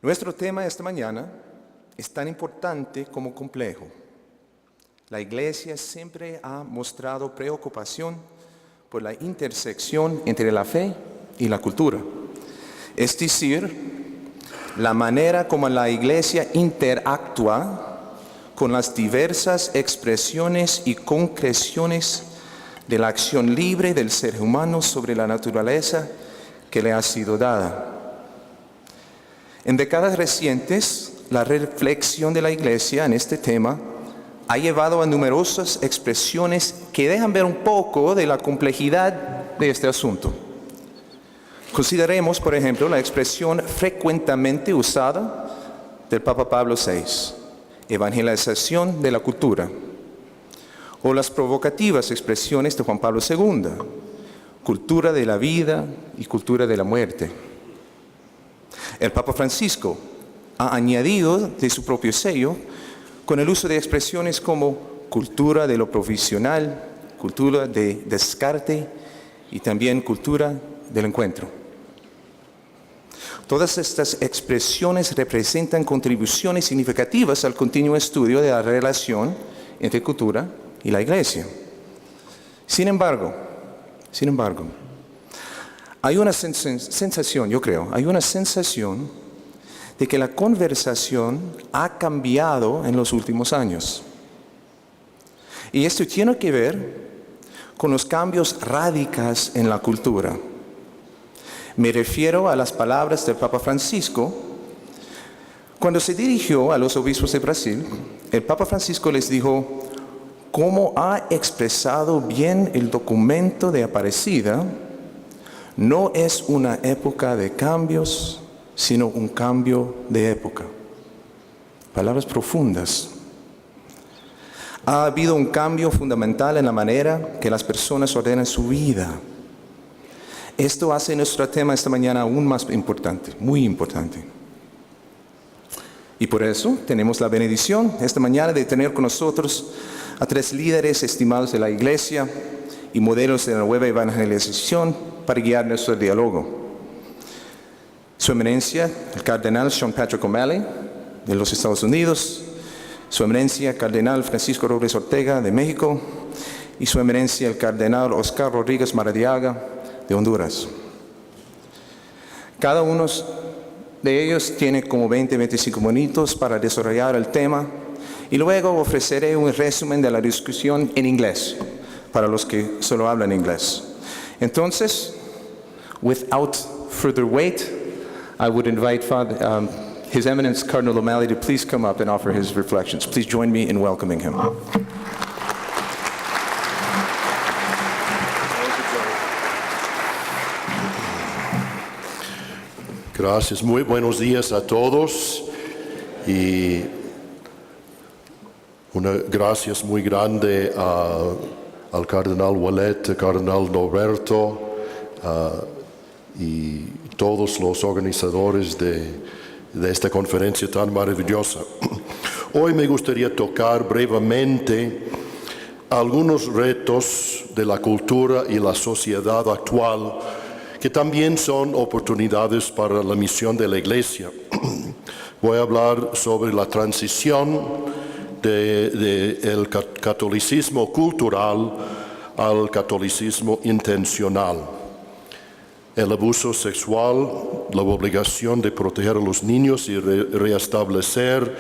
Nuestro tema esta mañana es tan importante como complejo. La Iglesia siempre ha mostrado preocupación por la intersección entre la fe y la cultura. Es decir, la manera como la Iglesia interactúa con las diversas expresiones y concreciones de la acción libre del ser humano sobre la naturaleza que le ha sido dada. En décadas recientes, la reflexión de la Iglesia en este tema ha llevado a numerosas expresiones que dejan ver un poco de la complejidad de este asunto. Consideremos, por ejemplo, la expresión frecuentemente usada del Papa Pablo VI, evangelización de la cultura, o las provocativas expresiones de Juan Pablo II, cultura de la vida y cultura de la muerte. El Papa Francisco ha añadido de su propio sello con el uso de expresiones como cultura de lo provisional, cultura de descarte y también cultura del encuentro. Todas estas expresiones representan contribuciones significativas al continuo estudio de la relación entre cultura y la Iglesia. Sin embargo, hay una sensación, yo creo, de que la conversación ha cambiado en los últimos años. Y esto tiene que ver con los cambios radicales en la cultura. Me refiero a las palabras del Papa Francisco. Cuando se dirigió a los obispos de Brasil, el Papa Francisco les dijo: como ha expresado bien el documento de Aparecida, no es una época de cambios, sino un cambio de época. Palabras profundas. Ha habido un cambio fundamental en la manera que las personas ordenan su vida. Esto hace nuestro tema esta mañana aún más importante, muy importante. Y por eso tenemos la bendición esta mañana de tener con nosotros a tres líderes estimados de la Iglesia y modelos de la nueva evangelización para guiar nuestro diálogo. Su Eminencia, el Cardenal Sean Patrick O'Malley, de los Estados Unidos, Su Eminencia, el Cardenal Francisco Robles Ortega, de México, y Su Eminencia, el Cardenal Oscar Rodríguez Maradiaga, de Honduras. Cada uno de ellos tiene como 20-25 minutos para desarrollar el tema, y luego ofreceré un resumen de la discusión en inglés, para los que solo hablan inglés. Entonces, without further wait, I would invite His Eminence Cardinal O'Malley to please come up and offer his reflections. Please join me in welcoming him. Gracias, muy buenos días a todos y una gracias muy grande al Cardenal Ouellet, al Cardenal Norberto y todos los organizadores de esta conferencia tan maravillosa. Hoy me gustaría tocar brevemente algunos retos de la cultura y la sociedad actual que también son oportunidades para la misión de la Iglesia. Voy a hablar sobre la transición del catolicismo cultural al catolicismo intencional, el abuso sexual, la obligación de proteger a los niños y restablecer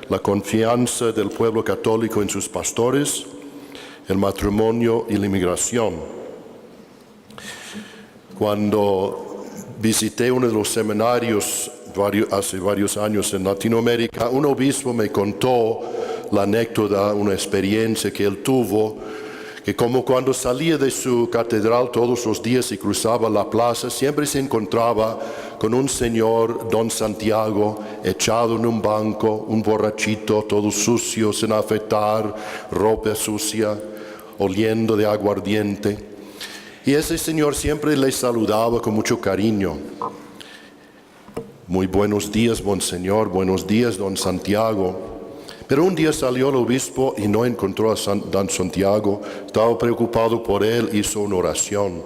la confianza del pueblo católico en sus pastores, el matrimonio y la inmigración. Cuando visité uno de los seminarios hace varios años en Latinoamérica, un obispo me contó la anécdota, una experiencia que él tuvo, que como cuando salía de su catedral todos los días y cruzaba la plaza, siempre se encontraba con un señor, don Santiago, echado en un banco, un borrachito, todo sucio, sin afeitar, ropa sucia, oliendo de aguardiente. Y ese señor siempre le saludaba con mucho cariño. Muy buenos días, monseñor, buenos días, don Santiago. Pero un día salió el obispo y no encontró a don Santiago. Estaba preocupado por él, hizo una oración.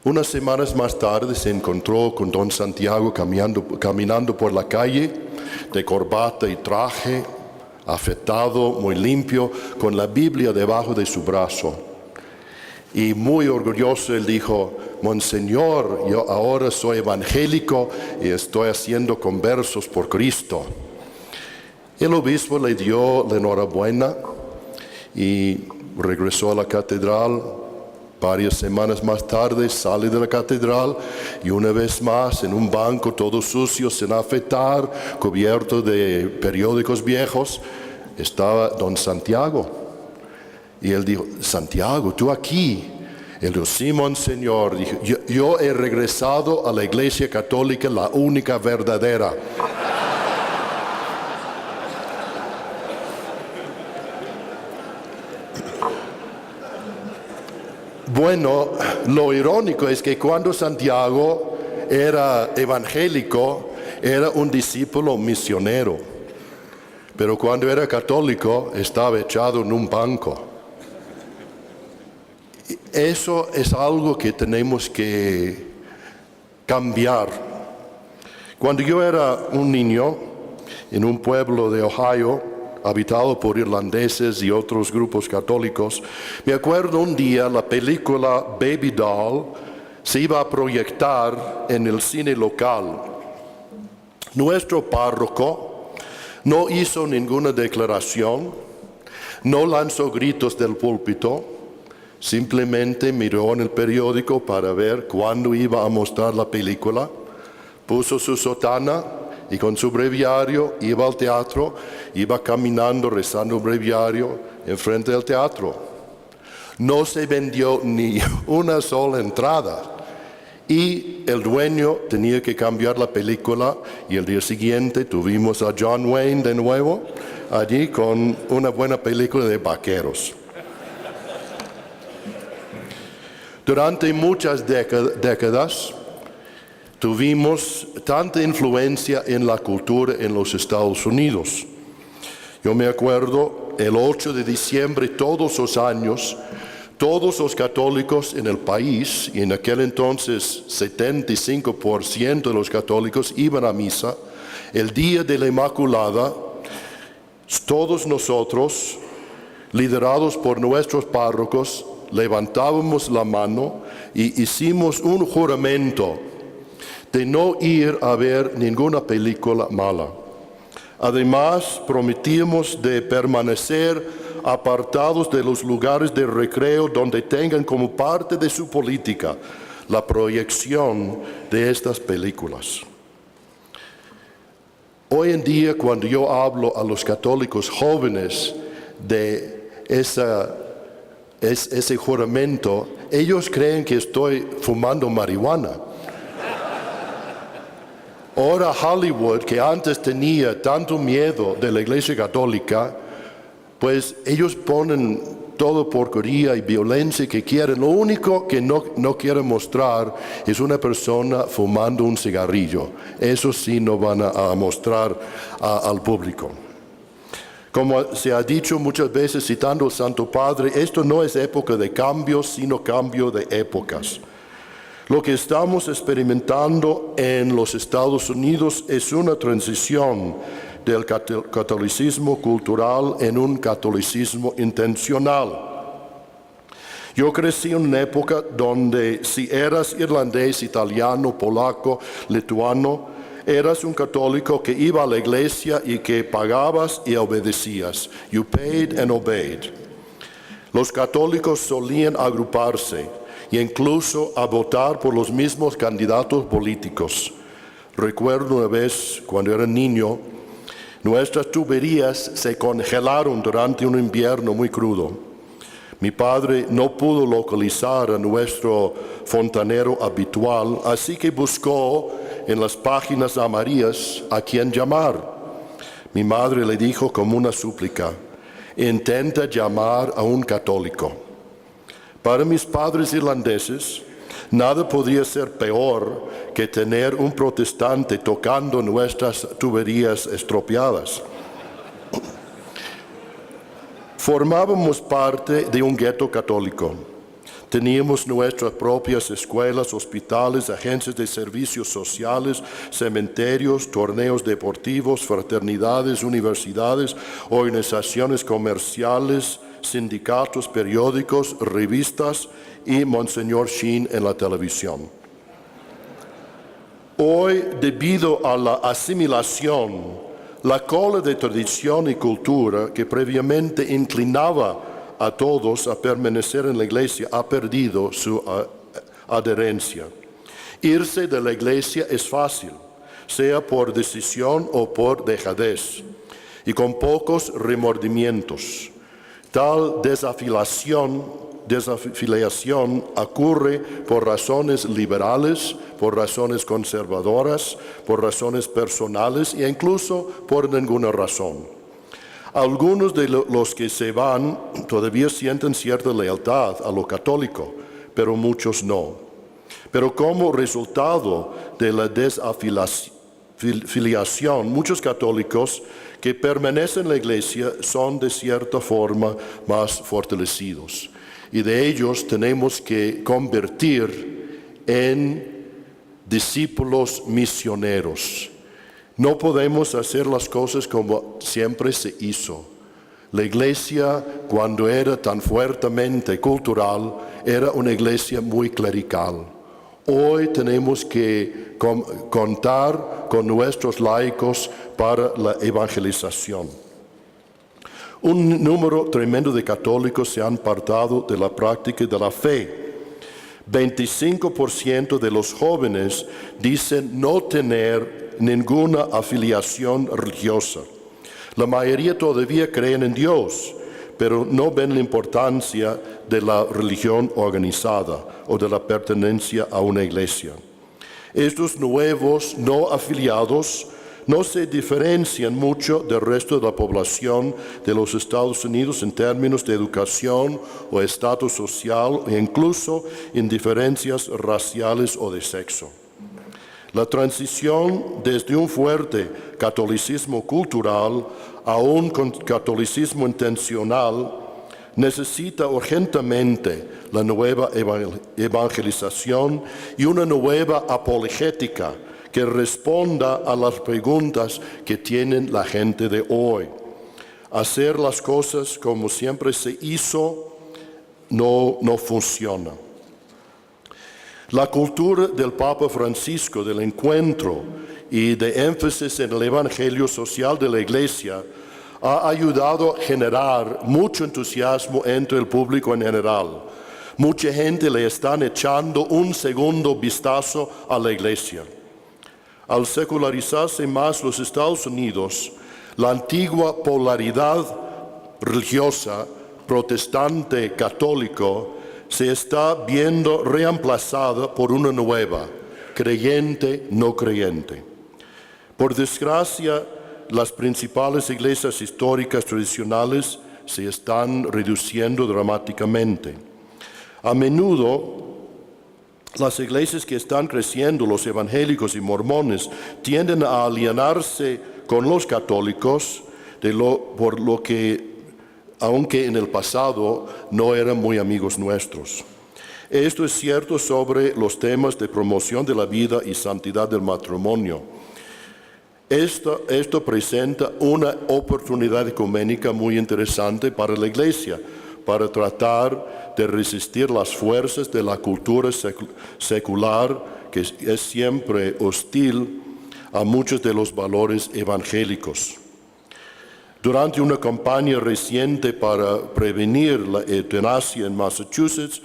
Unas semanas más tarde se encontró con don Santiago caminando por la calle, de corbata y traje, afeitado, muy limpio, con la Biblia debajo de su brazo. Y muy orgulloso él dijo: Monseñor, yo ahora soy evangélico y estoy haciendo conversos por Cristo. El obispo le dio la enhorabuena y regresó a la catedral. Varias semanas más tarde sale de la catedral y una vez más en un banco todo sucio, sin afeitar, cubierto de periódicos viejos, estaba don Santiago. Y él dijo: Santiago, ¿tú aquí? Él dijo: sí, monseñor. Dijo: yo he regresado a la Iglesia Católica, la única verdadera. Bueno, lo irónico es que cuando Santiago era evangélico, era un discípulo misionero. Pero cuando era católico, estaba echado en un banco. Eso es algo que tenemos que cambiar. Cuando yo era un niño, en un pueblo de Ohio, habitado por irlandeses y otros grupos católicos, me acuerdo un día la película Baby Doll se iba a proyectar en el cine local. Nuestro párroco no hizo ninguna declaración, no lanzó gritos del púlpito, simplemente miró en el periódico para ver cuándo iba a mostrar la película, puso su sotana y con su breviario iba al teatro, iba caminando rezando el breviario enfrente del teatro. No se vendió ni una sola entrada y el dueño tenía que cambiar la película y el día siguiente tuvimos a John Wayne de nuevo allí con una buena película de vaqueros. Durante muchas décadas tuvimos tanta influencia en la cultura en los Estados Unidos. Yo me acuerdo, el 8 de diciembre todos los años, todos los católicos en el país, y en aquel entonces 75% de los católicos iban a misa, el día de la Inmaculada, todos nosotros, liderados por nuestros párrocos, levantábamos la mano y hicimos un juramento de no ir a ver ninguna película mala. Además, prometimos de permanecer apartados de los lugares de recreo donde tengan como parte de su política la proyección de estas películas. Hoy en día, cuando yo hablo a los católicos jóvenes de ese juramento, ellos creen que estoy fumando marihuana. Ahora Hollywood, que antes tenía tanto miedo de la Iglesia Católica, pues ellos ponen toda porquería y violencia que quieren. Lo único que no quieren mostrar es una persona fumando un cigarrillo. Eso sí no van a mostrar al público. Como se ha dicho muchas veces citando al Santo Padre, esto no es época de cambios, sino cambio de épocas. Lo que estamos experimentando en los Estados Unidos es una transición del catolicismo cultural en un catolicismo intencional. Yo crecí en una época donde si eras irlandés, italiano, polaco, lituano, eras un católico que iba a la iglesia y que pagabas y obedecías. You paid and obeyed. Los católicos solían agruparse e incluso a votar por los mismos candidatos políticos. Recuerdo una vez, cuando era niño, nuestras tuberías se congelaron durante un invierno muy crudo. Mi padre no pudo localizar a nuestro fontanero habitual, así que buscó en las páginas amarillas a quién llamar. Mi madre le dijo como una súplica: intenta llamar a un católico. Para mis padres irlandeses, nada podría ser peor que tener un protestante tocando nuestras tuberías estropeadas. Formábamos parte de un gueto católico. Teníamos nuestras propias escuelas, hospitales, agencias de servicios sociales, cementerios, torneos deportivos, fraternidades, universidades, organizaciones comerciales, sindicatos, periódicos, revistas y Monseñor Sheen en la televisión. Hoy, debido a la asimilación, la cola de tradición y cultura que previamente inclinaba a todos a permanecer en la iglesia ha perdido su adherencia. Irse de la iglesia es fácil, sea por decisión o por dejadez, y con pocos remordimientos. Tal desafiliación ocurre por razones liberales, por razones conservadoras, por razones personales e incluso por ninguna razón. Algunos de los que se van todavía sienten cierta lealtad a lo católico, pero muchos no. Pero como resultado de la desafiliación, muchos católicos que permanecen en la iglesia son de cierta forma más fortalecidos. Y de ellos tenemos que convertir en discípulos misioneros. No podemos hacer las cosas como siempre se hizo. La iglesia, cuando era tan fuertemente cultural, era una iglesia muy clerical. Hoy tenemos que contar con nuestros laicos para la evangelización. Un número tremendo de católicos se han apartado de la práctica de la fe. 25% de los jóvenes dicen no tener ninguna afiliación religiosa. La mayoría todavía creen en Dios, pero no ven la importancia de la religión organizada o de la pertenencia a una iglesia. Estos nuevos no afiliados no se diferencian mucho del resto de la población de los Estados Unidos en términos de educación o estatus social e incluso en diferencias raciales o de sexo. La transición desde un fuerte catolicismo cultural a un catolicismo intencional necesita urgentemente la nueva evangelización y una nueva apologética que responda a las preguntas que tienen la gente de hoy. Hacer las cosas como siempre se hizo no funciona. La cultura del Papa Francisco, del encuentro y de énfasis en el evangelio social de la Iglesia, ha ayudado a generar mucho entusiasmo entre el público en general. Mucha gente le está echando un segundo vistazo a la Iglesia. Al secularizarse más los Estados Unidos, la antigua polaridad religiosa, protestante, católico, se está viendo reemplazada por una nueva, creyente, no creyente. Por desgracia, las principales iglesias históricas tradicionales se están reduciendo dramáticamente. A menudo, las iglesias que están creciendo, los evangélicos y mormones, tienden a alienarse con los católicos, por lo que aunque en el pasado no eran muy amigos nuestros. Esto es cierto sobre los temas de promoción de la vida y santidad del matrimonio. Esto presenta una oportunidad ecuménica muy interesante para la Iglesia, para tratar de resistir las fuerzas de la cultura secular que es siempre hostil a muchos de los valores evangélicos. Durante una campaña reciente para prevenir la eutanasia en Massachusetts,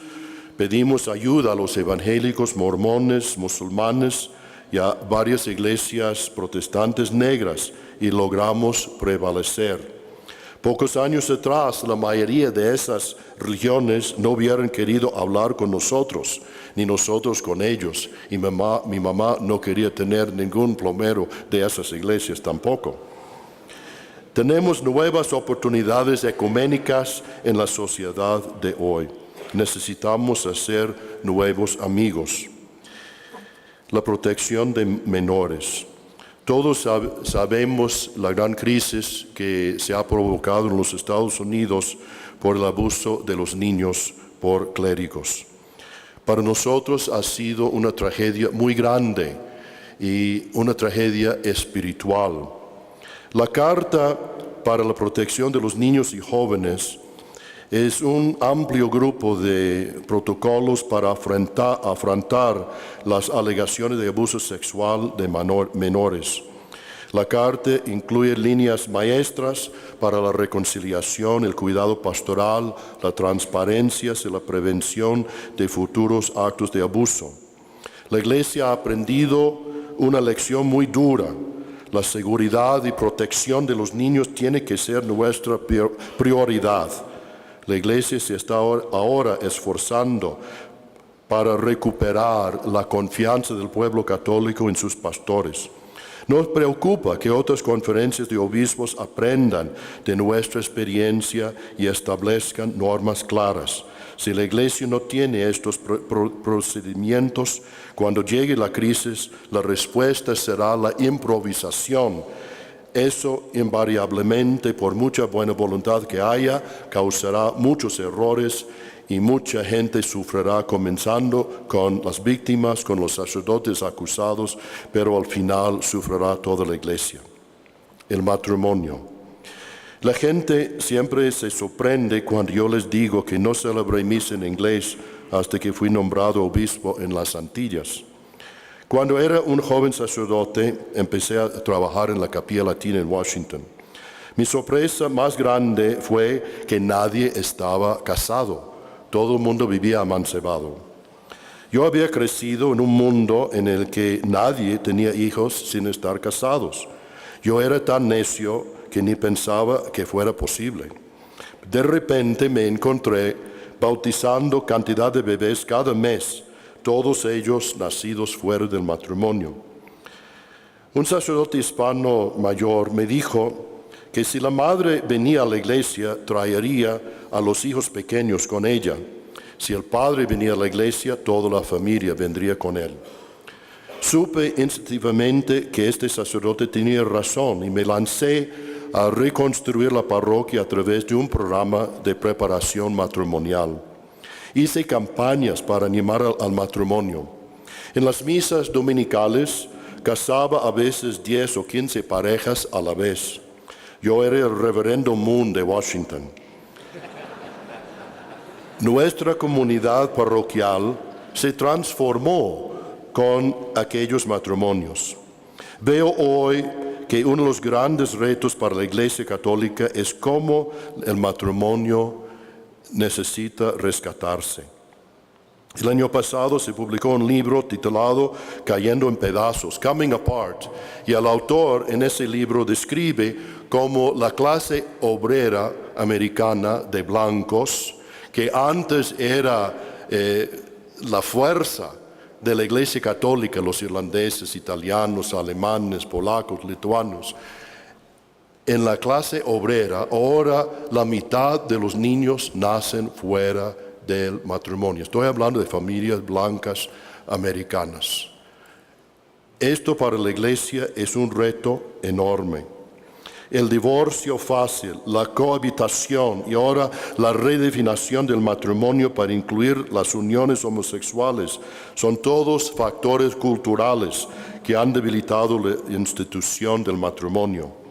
pedimos ayuda a los evangélicos, mormones, musulmanes y a varias iglesias protestantes negras y logramos prevalecer. Pocos años atrás, la mayoría de esas religiones no hubieran querido hablar con nosotros, ni nosotros con ellos. Y mi mamá no quería tener ningún plomero de esas iglesias tampoco. Tenemos nuevas oportunidades ecuménicas en la sociedad de hoy. Necesitamos hacer nuevos amigos. La protección de menores. Todos sabemos la gran crisis que se ha provocado en los Estados Unidos por el abuso de los niños por clérigos. Para nosotros ha sido una tragedia muy grande y una tragedia espiritual. La Carta para la Protección de los Niños y Jóvenes es un amplio grupo de protocolos para afrontar las alegaciones de abuso sexual de menores. La Carta incluye líneas maestras para la reconciliación, el cuidado pastoral, la transparencia y la prevención de futuros actos de abuso. La Iglesia ha aprendido una lección muy dura. La seguridad y protección de los niños tiene que ser nuestra prioridad. La Iglesia se está ahora esforzando para recuperar la confianza del pueblo católico en sus pastores. Nos preocupa que otras conferencias de obispos aprendan de nuestra experiencia y establezcan normas claras. Si la Iglesia no tiene estos procedimientos, cuando llegue la crisis, la respuesta será la improvisación. Eso invariablemente, por mucha buena voluntad que haya, causará muchos errores y mucha gente sufrirá, comenzando con las víctimas, con los sacerdotes acusados, pero al final sufrirá toda la Iglesia. El matrimonio. La gente siempre se sorprende cuando yo les digo que no celebré misa en inglés hasta que fui nombrado obispo en las Antillas. Cuando era un joven sacerdote, empecé a trabajar en la Capilla Latina en Washington. Mi sorpresa más grande fue que nadie estaba casado. Todo el mundo vivía amancebado. Yo había crecido en un mundo en el que nadie tenía hijos sin estar casados. Yo era tan necio que ni pensaba que fuera posible. De repente me encontré bautizando cantidad de bebés cada mes, todos ellos nacidos fuera del matrimonio. Un sacerdote hispano mayor me dijo que si la madre venía a la iglesia, traería a los hijos pequeños con ella. Si el padre venía a la iglesia, toda la familia vendría con él. Supe instintivamente que este sacerdote tenía razón y me lancé a reconstruir la parroquia a través de un programa de preparación matrimonial. Hice campañas para animar al matrimonio. En las misas dominicales casaba a veces 10 o 15 parejas a la vez. Yo era el reverendo Moon de Washington. Nuestra comunidad parroquial se transformó con aquellos matrimonios. Veo hoy que uno de los grandes retos para la Iglesia Católica es cómo el matrimonio necesita rescatarse. El año pasado se publicó un libro titulado Cayendo en pedazos, Coming Apart, y el autor en ese libro describe cómo la clase obrera americana de blancos, que antes era la fuerza de la Iglesia Católica, los irlandeses, italianos, alemanes, polacos, lituanos, en la clase obrera, ahora la mitad de los niños nacen fuera del matrimonio. Estoy hablando de familias blancas americanas. Esto para la Iglesia es un reto enorme. El divorcio fácil, la cohabitación y ahora la redefinición del matrimonio para incluir las uniones homosexuales son todos factores culturales que han debilitado la institución del matrimonio.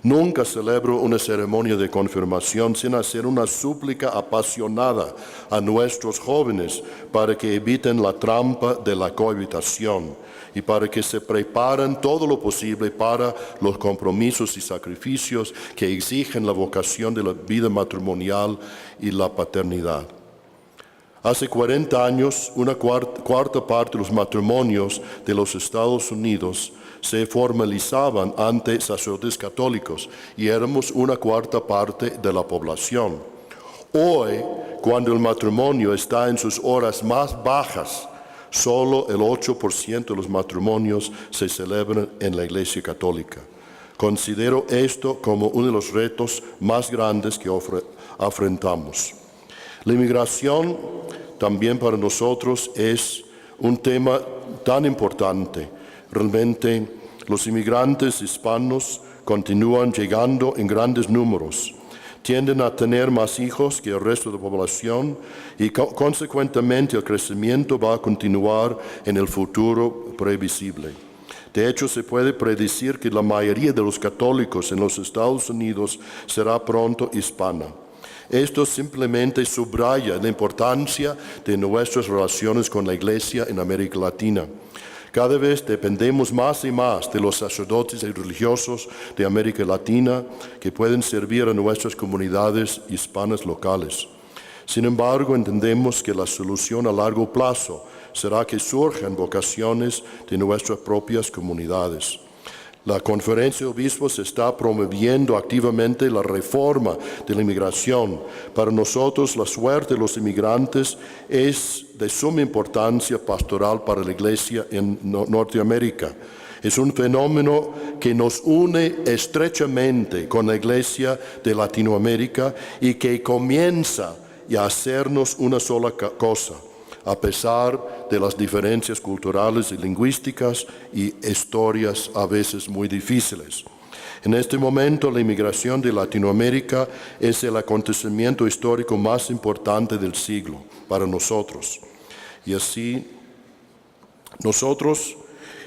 Nunca celebro una ceremonia de confirmación sin hacer una súplica apasionada a nuestros jóvenes para que eviten la trampa de la cohabitación y para que se preparen todo lo posible para los compromisos y sacrificios que exigen la vocación de la vida matrimonial y la paternidad. Hace 40 años, una cuarta parte de los matrimonios de los Estados Unidos se formalizaban ante sacerdotes católicos y éramos una cuarta parte de la población. Hoy, cuando el matrimonio está en sus horas más bajas, solo el 8% de los matrimonios se celebran en la Iglesia Católica. Considero esto como uno de los retos más grandes que afrontamos. La inmigración también para nosotros es un tema tan importante. Realmente los inmigrantes hispanos continúan llegando en grandes números. tienden a tener más hijos que el resto de la población y consecuentemente el crecimiento va a continuar en el futuro previsible. De hecho, se puede predecir que la mayoría de los católicos en los Estados Unidos será pronto hispana. Esto simplemente subraya la importancia de nuestras relaciones con la Iglesia en América Latina. Cada vez dependemos más y más de los sacerdotes y religiosos de América Latina que pueden servir a nuestras comunidades hispanas locales. Sin embargo, entendemos que la solución a largo plazo será que surjan vocaciones de nuestras propias comunidades. La Conferencia de Obispos está promoviendo activamente la reforma de la inmigración. Para nosotros, la suerte de los inmigrantes es de suma importancia pastoral para la Iglesia en Norteamérica. Es un fenómeno que nos une estrechamente con la Iglesia de Latinoamérica y que comienza a hacernos una sola cosa, a pesar de las diferencias culturales y lingüísticas y historias a veces muy difíciles. En este momento, la inmigración de Latinoamérica es el acontecimiento histórico más importante del siglo para nosotros. Y así, nosotros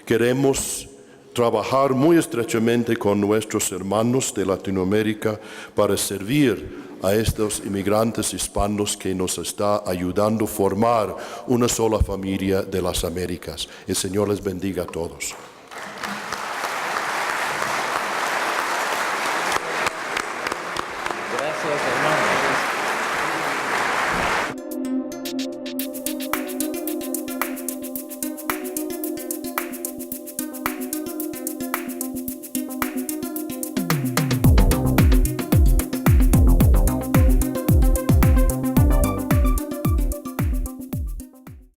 queremos trabajar muy estrechamente con nuestros hermanos de Latinoamérica para servir a estos inmigrantes hispanos que nos está ayudando a formar una sola familia de las Américas. El Señor les bendiga a todos. Gracias, hermano.